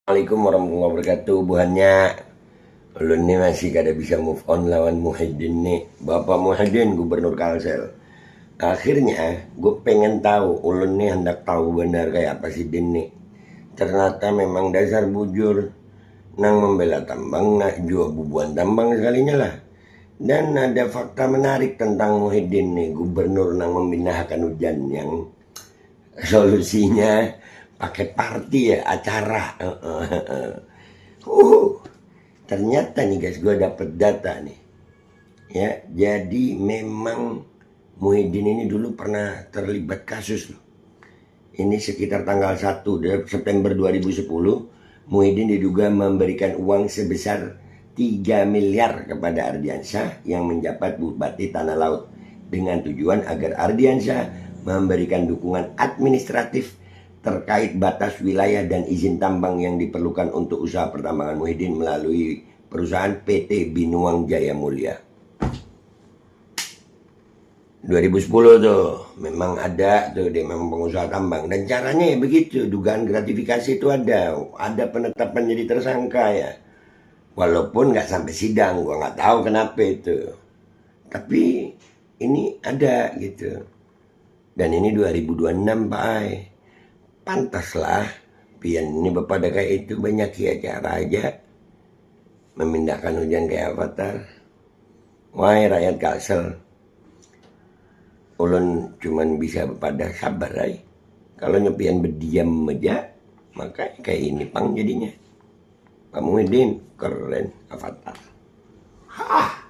Assalamualaikum warahmatullahi wabarakatuh. Buhannya ulun nih masih kada bisa move on lawan Muhyiddin nih. Bapak Muhyiddin, Gubernur Kalsel. Akhirnya gue pengen tahu, ulun nih hendak tahu benar kayak apa sih Din nih. Ternyata memang dasar bujur nang membela tambang, nak jual bubuan tambang sekalinya lah. Dan ada fakta menarik tentang Muhyiddin nih, gubernur nang membinahakan hujan yang solusinya pakai party ya, acara. Ternyata nih guys, gue dapet data nih. Ya, jadi memang Muhyiddin ini dulu pernah terlibat kasus loh. Ini sekitar tanggal 1 September 2010, Muhyiddin diduga memberikan uang sebesar 3 miliar kepada Ardiansyah yang menjabat Bupati Tanah Laut dengan tujuan agar Ardiansyah memberikan dukungan administratif terkait batas wilayah dan izin tambang yang diperlukan untuk usaha pertambangan Muhyiddin melalui perusahaan PT Binuang Jaya Mulia. 2010 tuh memang ada tuh dia memang pengusaha tambang, dan caranya ya begitu, dugaan gratifikasi itu ada penetapan jadi tersangka ya, walaupun nggak sampai sidang, gua nggak tahu kenapa itu, tapi ini ada gitu. Dan ini 2026 Pak Ai. Pantaslah pian ini bapak ada kayak itu, banyak ya cara aja memindahkan hujan kayak avatar. Wahai rakyat Kalsel, ulun cuman bisa pada sabar aja. Kalau nyepian berdiam aja, maka kayak ini pang jadinya. Pak Muhyiddin keren avatar. Hah.